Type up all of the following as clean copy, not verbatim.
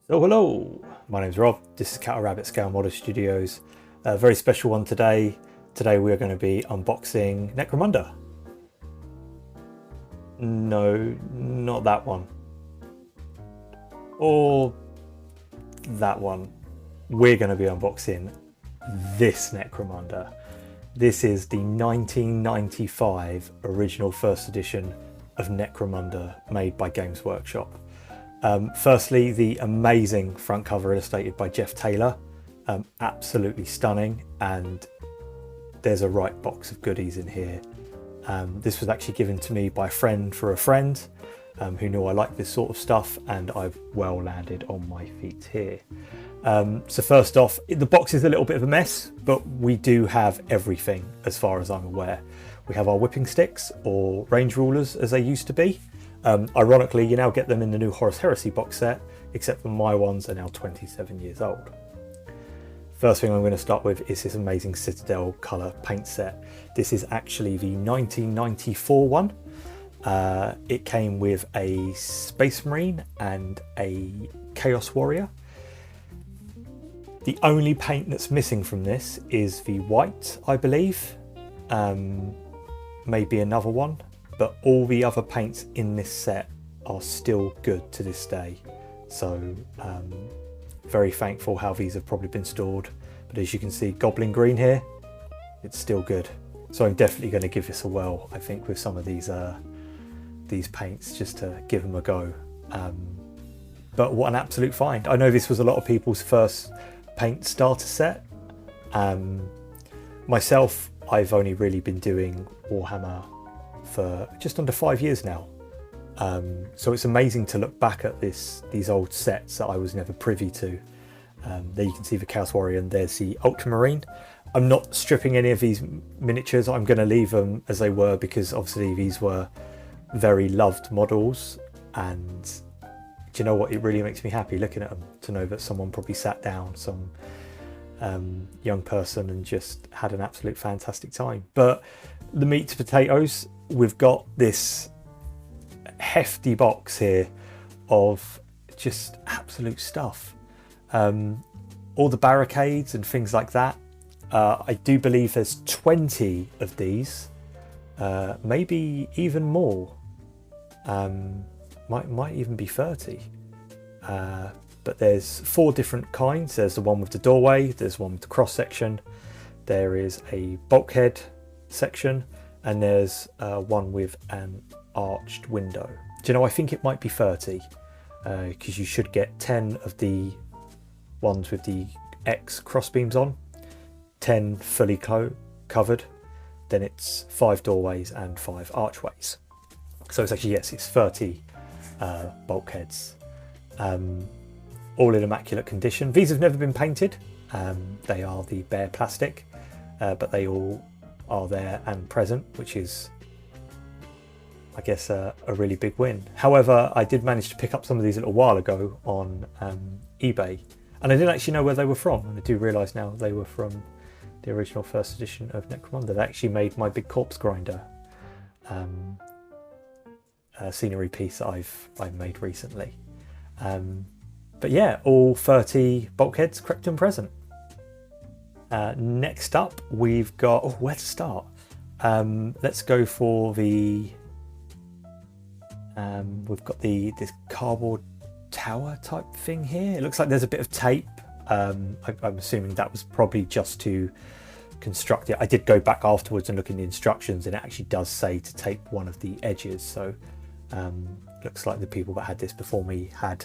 So hello, my name's Rob, this is Cattle Rabbit Scale Model Studios. A very special one today. Today we are going to be unboxing Necromunda. No, not that one. Or that one. We're going to be unboxing this Necromunda. This is the 1995 original first edition of Necromunda made by Games Workshop. Firstly, the amazing front cover illustrated by Jeff Taylor, absolutely stunning, and there's a right box of goodies in here. This was actually given to me by a friend for a friend who knew I liked this sort of stuff, and I've well landed on my feet here. So first off, the box is a little bit of a mess, but we do have everything as far as I'm aware. We have our whipping sticks, or range rulers as they used to be. Ironically, you now get them in the new Horus Heresy box set, except for my ones are now 27 years old. First thing I'm going to start with is this amazing Citadel colour paint set. This is actually the 1994 one. It came with a Space Marine and a Chaos Warrior. The only paint that's missing from this is the white, I believe. Maybe another one. But all the other paints in this set are still good to this day. So very thankful how these have probably been stored. But as you can see, Goblin Green here, it's still good. So I'm definitely going to give this a whirl, I think, with some of these paints, just to give them a go. But what an absolute find. I know this was a lot of people's first paint starter set. Myself, I've only really been doing Warhammer for just under 5 years now, so it's amazing to look back at these old sets that I was never privy to. There you can see the Chaos Warrior, and there's the Ultramarine. I'm not stripping any of these miniatures. I'm going to leave them as they were, because obviously these were very loved models, and do you know what, it really makes me happy looking at them to know that someone probably sat down, some young person, and just had an absolute fantastic time. But the meat to potatoes, we've got this hefty box here of just absolute stuff. All the barricades and things like that. I do believe there's 20 of these, maybe even more. Might even be 30. But there's 4 different kinds. There's the one with the doorway, there's one with the cross section, there is a bulkhead section, and there's one with an arched window. Do you know, I think it might be 30, because you should get 10 of the ones with the X crossbeams on, 10 fully covered, then it's 5 doorways and 5 archways. So it's actually, yes, it's 30 bulkheads, all in immaculate condition. These have never been painted. They are the bare plastic, but they all are there and present, which is, I guess, a really big win. However, I did manage to pick up some of these a little while ago on eBay, and I didn't actually know where they were from, and I do realise now they were from the original first edition of Necromunda. They actually made my big corpse grinder scenery piece that I've made recently. But yeah, all 30 bulkheads, correct and present. Next up, we've got, oh, where to start? Let's go for the, we've got this cardboard tower type thing here. It looks like there's a bit of tape. I'm assuming that was probably just to construct it. I did go back afterwards and look in the instructions, and it actually does say to tape one of the edges. So looks like the people that had this before me had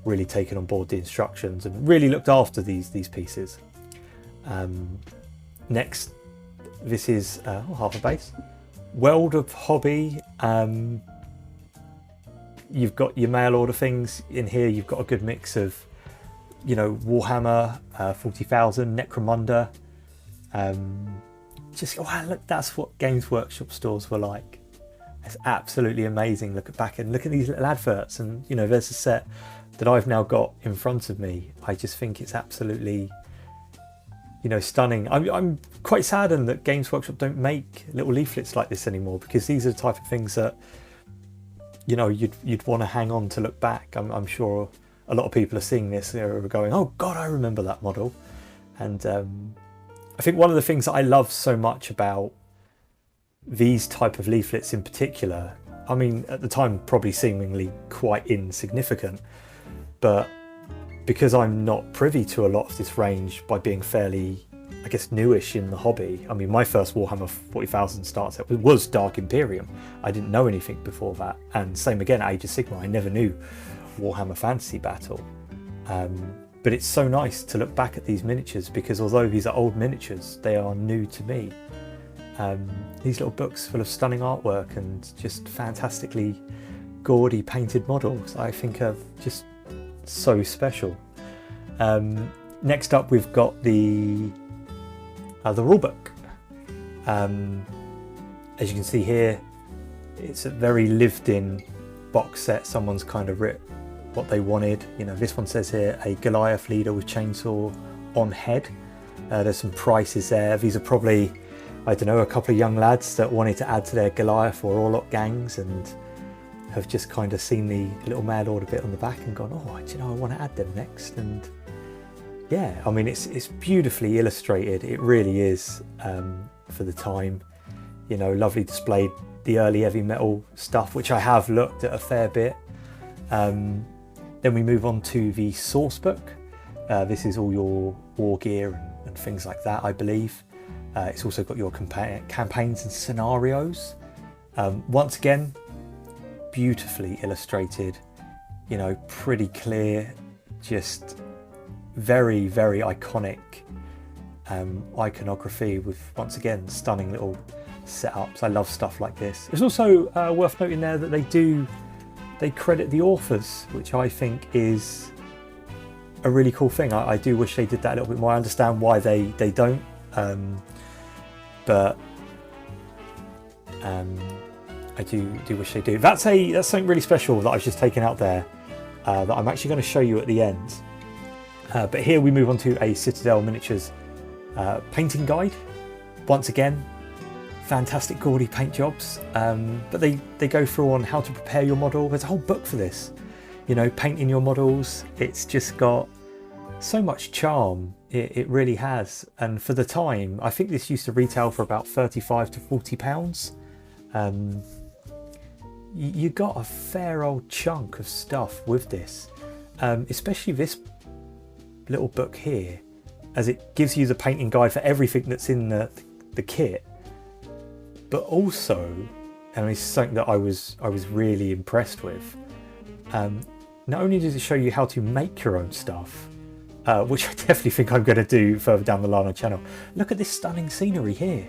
really taken on board the instructions and really looked after these pieces. Next, this is half a base. World of Hobby. You've got your mail order things in here. You've got a good mix of, you know, Warhammer 40,000, Necromunda. Just, wow, look, that's what Games Workshop stores were like. It's absolutely amazing. Look at these little adverts, and you know, there's a set that I've now got in front of me. I just think it's absolutely, you know, stunning. I'm quite saddened that Games Workshop don't make little leaflets like this anymore, because these are the type of things that, you know, you'd want to hang on to look back. I'm sure a lot of people are seeing this, they're going, oh God, I remember that model. And I think one of the things that I love so much about these type of leaflets in particular, I mean, at the time probably seemingly quite insignificant, but because I'm not privy to a lot of this range by being fairly, I guess, newish in the hobby. I mean, my first Warhammer 40,000 start set was Dark Imperium. I didn't know anything before that. And same again, Age of Sigmar, I never knew Warhammer Fantasy Battle. But it's so nice to look back at these miniatures, because although these are old miniatures, they are new to me. These little books full of stunning artwork and just fantastically gaudy painted models, I think are just so special. Next up, we've got the Rulebook. As you can see here, it's a very lived-in box set. Someone's kind of written what they wanted. You know, this one says here, a Goliath leader with chainsaw on head. There's some prices there. These are probably, I don't know, a couple of young lads that wanted to add to their Goliath or Orlok gangs and have just kind of seen the little mail order bit on the back and gone, oh, do you know, I want to add them next. And yeah, I mean, it's beautifully illustrated. It really is, for the time. You know, lovely displayed, the early heavy metal stuff, which I have looked at a fair bit. Then we move on to the source book. This is all your war gear and things like that, I believe. It's also got your campaigns and scenarios. Once again, beautifully illustrated, you know, pretty clear, just very, very iconic iconography with, once again, stunning little setups. I love stuff like this. It's also worth noting there that they credit the authors, which I think is a really cool thing. I do wish they did that a little bit more. I understand why they don't, but I do wish they do. That's something really special that I've just taken out there, that I'm actually going to show you at the end. But here we move on to a Citadel miniatures painting guide. Once again, fantastic gaudy paint jobs, but they go through on how to prepare your model. There's a whole book for this, you know, painting your models. It's just got so much charm. It really has. And for the time, I think this used to retail for about 35 to 40 pounds. You got a fair old chunk of stuff with this, especially this little book here, as it gives you the painting guide for everything that's in the kit. But also, and it's something that I was really impressed with, not only does it show you how to make your own stuff, which I definitely think I'm going to do further down the line on the channel. Look at this stunning scenery here.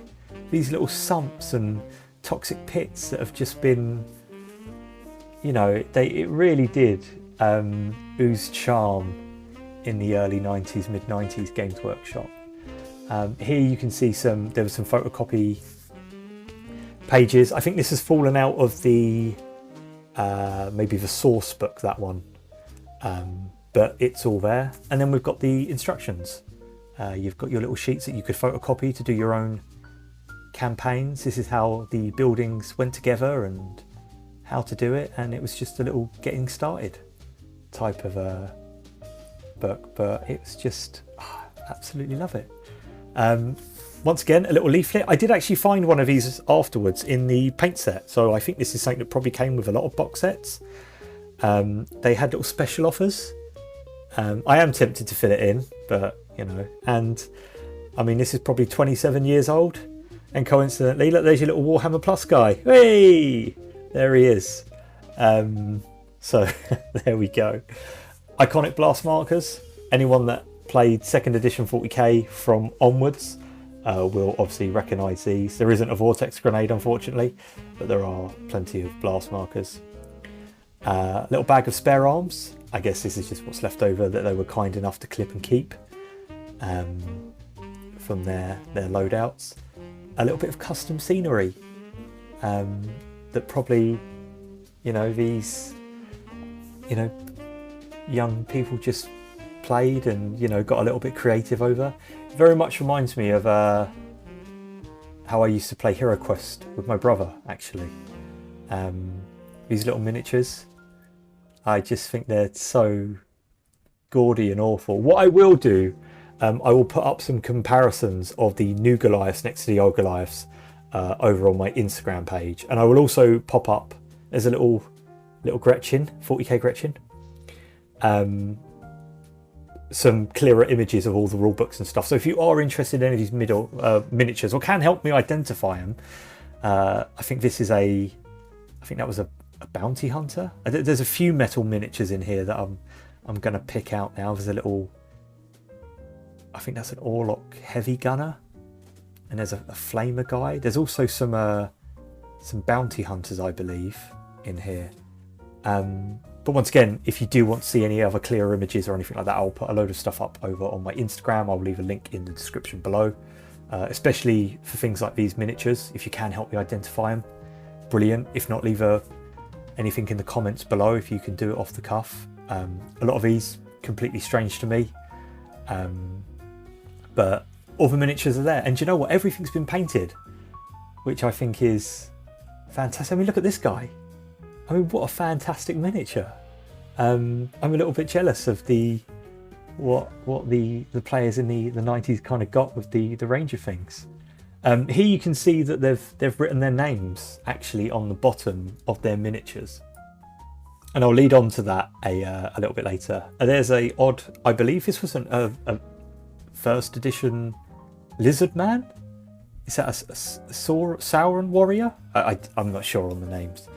These little sumps and toxic pits that have just been, you know, it really did ooze charm in the early 90s, mid 90s Games Workshop. Here you can see there was some photocopy pages. I think this has fallen out of the maybe the source book, that one, but it's all there. And then we've got the instructions. You've got your little sheets that you could photocopy to do your own campaigns. This is how the buildings went together and how to do it, and it was just a little getting started type of book, but it's just absolutely love it. Once again, a little leaflet. I did actually find one of these afterwards in the paint set, so I think this is something that probably came with a lot of box sets. They had little special offers. I am tempted to fill it in, but you know, and I mean, this is probably 27 years old, and coincidentally, look, there's your little Warhammer Plus guy. Hey, there he is. So there we go. Iconic blast markers. Anyone that played 2nd edition 40k from onwards will obviously recognise these. There isn't a vortex grenade, unfortunately, but there are plenty of blast markers. Little bag of spare arms. I guess this is just what's left over that they were kind enough to clip and keep from their loadouts. A little bit of custom scenery that probably, you know, these, you know, young people just played and, you know, got a little bit creative over. It very much reminds me of how I used to play Hero Quest with my brother, actually. These little miniatures, I just think they're so gaudy and awful. What I will do, I will put up some comparisons of the new Goliaths next to the old Goliaths over on my Instagram page, and I will also pop up, there's a little Gretchen, 40k Gretchen, some clearer images of all the rule books and stuff. So if you are interested in any of these miniatures, or can help me identify them, I think this is I think that was a bounty hunter. There's a few metal miniatures in here that I'm going to pick out now. There's a little, I think that's an Orlok heavy gunner, and there's a flamer guy. There's also some bounty hunters, I believe, in here. But once again, if you do want to see any other clearer images or anything like that, I'll put a load of stuff up over on my Instagram. I'll leave a link in the description below, especially for things like these miniatures. If you can help me identify them, brilliant. If not, leave anything in the comments below if you can do it off the cuff. A lot of these completely strange to me, but all the miniatures are there. And do you know what? Everything's been painted, which I think is fantastic. I mean, look at this guy. I mean, what a fantastic miniature. I'm a little bit jealous of what the players in the 90s kind of got with the range of things. Here you can see that they've written their names actually on the bottom of their miniatures, and I'll lead on to that a little bit later. There's a odd, I believe this was a first edition lizard man. Is that a Sauron warrior? I'm not sure on the names.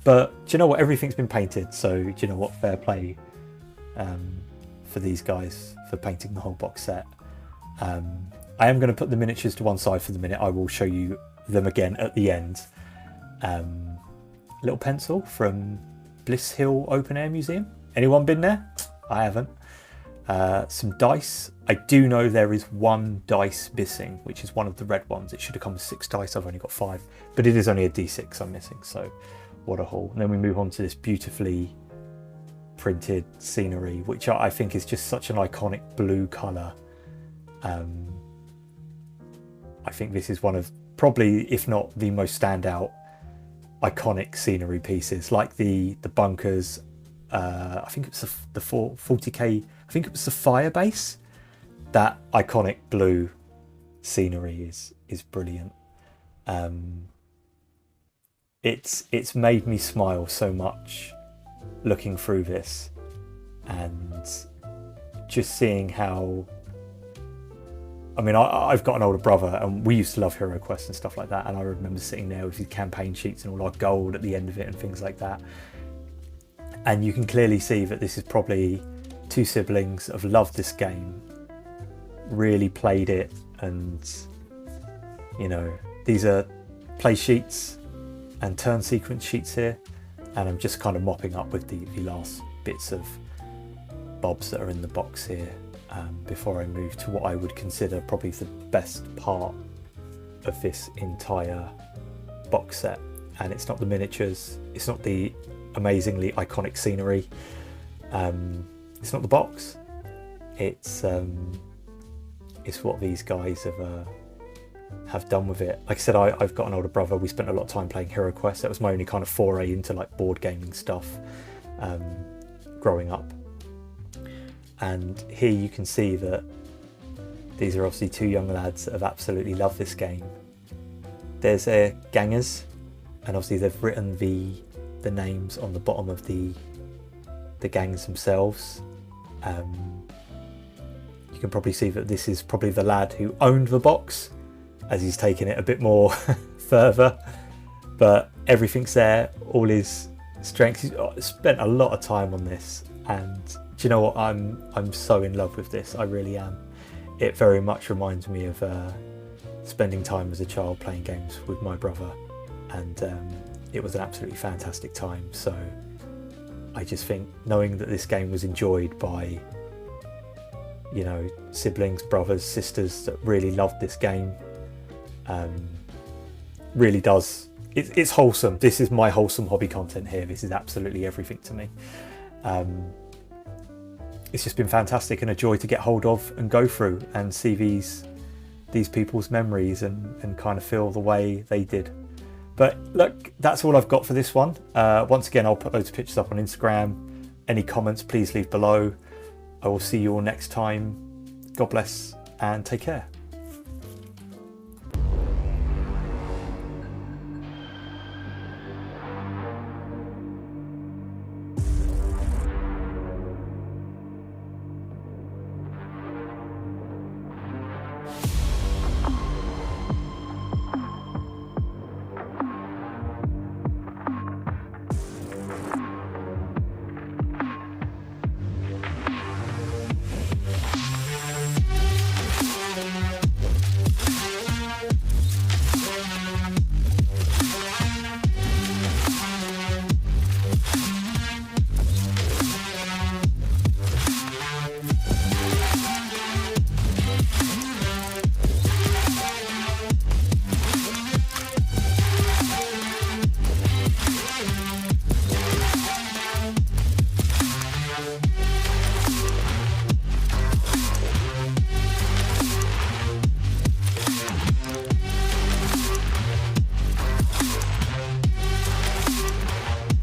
But do you know what? Everything's been painted, so do you know what? Fair play for these guys for painting the whole box set. I am going to put the miniatures to one side for the minute. I will show you them again at the end. Little pencil from Bliss Hill Open Air Museum. Anyone been there? I haven't. Some dice. I do know there is one dice missing, which is one of the red ones. It should have come with 6 dice. I've only got 5, but it is only a D6 I'm missing, so what a haul. And then we move on to this beautifully printed scenery, which I think is just such an iconic blue colour. I think this is one of probably, if not the most standout iconic scenery pieces, like the bunkers. I think it was the 40k, I think it was the fire base. That iconic blue scenery is brilliant. It's made me smile so much looking through this, and just seeing how, I mean, I've got an older brother, and we used to love Hero Quest and stuff like that, and I remember sitting there with his campaign sheets and all our gold at the end of it and things like that. And you can clearly see that this is probably 2 siblings that have loved this game, really played it, and you know, these are play sheets and turn sequence sheets here, and I'm just kind of mopping up with the last bits of bobs that are in the box here before I move to what I would consider probably the best part of this entire box set. And it's not the miniatures, it's not the amazingly iconic scenery, it's not the box, it's what these guys have done with it. Like I said, I've got an older brother. We spent a lot of time playing Hero Quest. That was my only kind of foray into like board gaming stuff growing up. And here you can see that these are obviously 2 young lads that have absolutely loved this game. There's their gangers, and obviously they've written the names on the bottom of the gangs themselves. You can probably see that this is probably the lad who owned the box, as he's taken it a bit more further, but everything's there, all his strengths. He's spent a lot of time on this, and do you know what? I'm so in love with this. I really am. It very much reminds me of spending time as a child playing games with my brother, and it was an absolutely fantastic time. So I just think knowing that this game was enjoyed by, you know, siblings, brothers, sisters that really loved this game, really does, it's wholesome. This is my wholesome hobby content here. This is absolutely everything to me. It's just been fantastic and a joy to get hold of and go through and see these people's memories and kind of feel the way they did. But look, that's all I've got for this one. Once again, I'll put loads of pictures up on Instagram. Any comments, please leave below. I will see you all next time. God bless and take care.